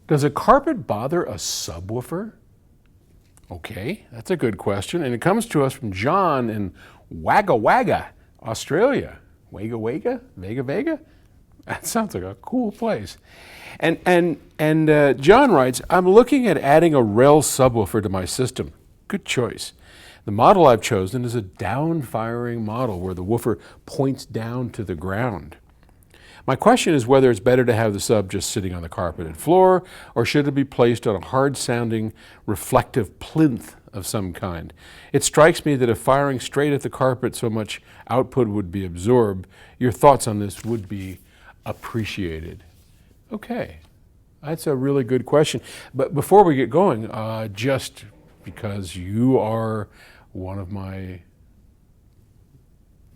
Does a carpet bother a subwoofer? Okay, that's a good question. And it comes to us from John in Wagga Wagga, Australia. Wagga Wagga? Vega Vega? That sounds like a cool place. And John writes, I'm looking at adding a REL subwoofer to my system. Good choice. The model I've chosen is a down-firing model where the woofer points down to the ground. My question is whether it's better to have the sub just sitting on the carpeted floor, or should it be placed on a hard-sounding reflective plinth of some kind. It strikes me that if firing straight at the carpet, so much output would be absorbed. Your thoughts on this would be appreciated. Okay, that's a really good question. But before we get going, just because you are one of my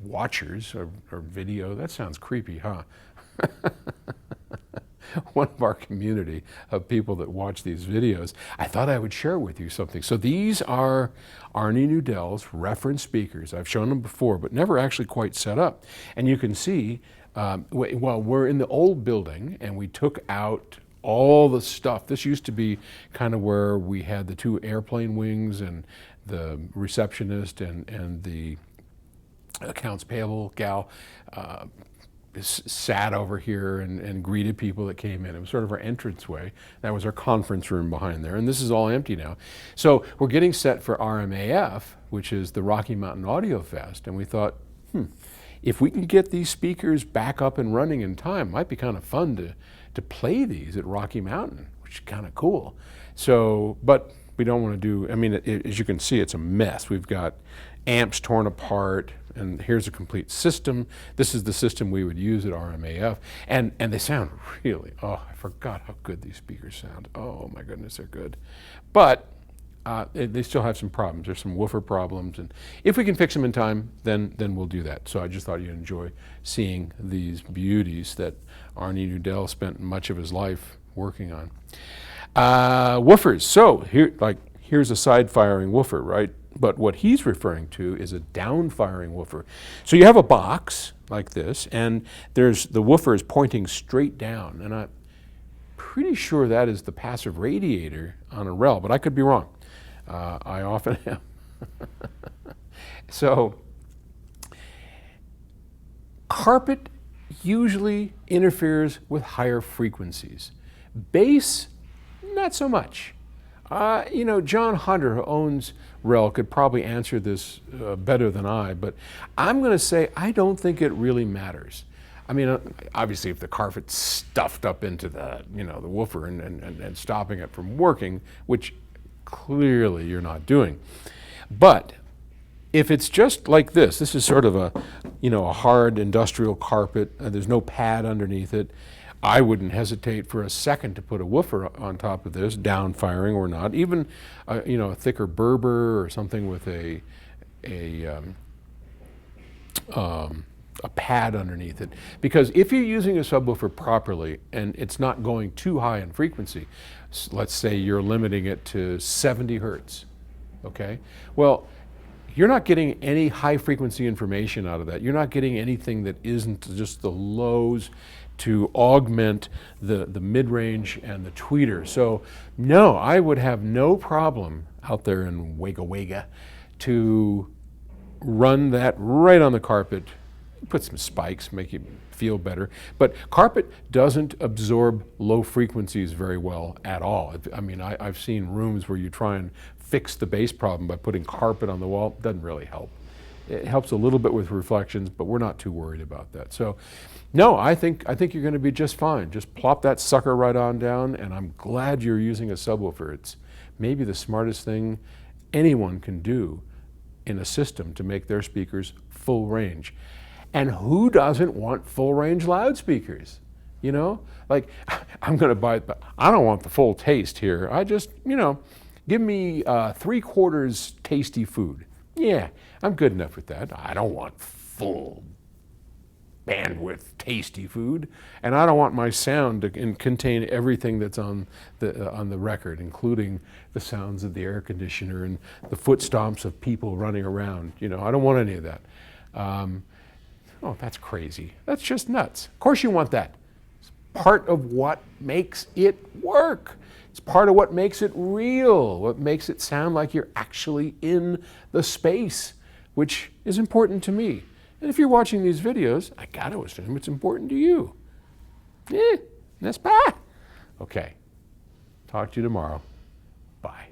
watchers or video, that sounds creepy, huh? One of our community of people that watch these videos, I thought I would share with you something. So these are Arnie Nudell's reference speakers. I've shown them before, but never actually quite set up. And you can see, well, we're in the old building and we took out all the stuff. This used to be kind of where we had the two airplane wings and the receptionist and the accounts payable gal sat over here and greeted people that came in. It was sort of our entranceway. That was our conference room behind there, and this is all empty now. So we're getting set for RMAF, which is the Rocky Mountain Audio Fest, and we thought, if we can get these speakers back up and running in time, it might be kind of fun to play these at Rocky Mountain, which is kind of cool. So, but we don't want to do, I mean, as you can see, it's a mess. We've got amps torn apart, and here's a complete system. This is the system we would use at RMAF, and they sound really, oh, I forgot how good these speakers sound. Oh my goodness, they're good. But they still have some problems. There's some woofer problems, and if we can fix them in time, then we'll do that. So I just thought you'd enjoy seeing these beauties that Arnie Nudell spent much of his life working on. Woofers, so here's a side-firing woofer, right? But what he's referring to is a down-firing woofer. So you have a box like this, and the woofer is pointing straight down, and I'm pretty sure that is the passive radiator on a REL, but I could be wrong. I often am. So carpet usually interferes with higher frequencies. Bass, not so much. You know, John Hunter, who owns REL, could probably answer this better than I, but I'm going to say I don't think it really matters. I mean, obviously, if the carpet's stuffed up into the woofer and stopping it from working, which clearly you're not doing, but if it's just like this is sort of a hard industrial carpet, and there's no pad underneath it, I wouldn't hesitate for a second to put a woofer on top of this, down firing or not, even a thicker Berber or something with a pad underneath it. Because if you're using a subwoofer properly and it's not going too high in frequency, let's say you're limiting it to 70 hertz, okay? Well, you're not getting any high frequency information out of that. You're not getting anything that isn't just the lows to augment the mid-range and the tweeter. So no, I would have no problem out there in Wagga Wagga to run that right on the carpet, put some spikes, make you feel better. But carpet doesn't absorb low frequencies very well at all. I mean, I've seen rooms where you try and fix the bass problem by putting carpet on the wall. It doesn't really help. It helps a little bit with reflections, but we're not too worried about that. So no, I think you're going to be just fine. Just plop that sucker right on down, and I'm glad you're using a subwoofer. It's maybe the smartest thing anyone can do in a system to make their speakers full range. And who doesn't want full range loudspeakers? You know, like I'm going to buy it, but I don't want the full taste here. I just, give me 3/4 tasty food. Yeah, I'm good enough with that. I don't want full bandwidth tasty food, and I don't want my sound to contain everything that's on the record, including the sounds of the air conditioner and the foot stomps of people running around. I don't want any of that. Oh, that's crazy. That's just nuts. Of course you want that. It's part of what makes it work. It's part of what makes it real, what makes it sound like you're actually in the space, which is important to me. And if you're watching these videos, I got to assume it's important to you. N'est-ce pas? Okay. Talk to you tomorrow. Bye.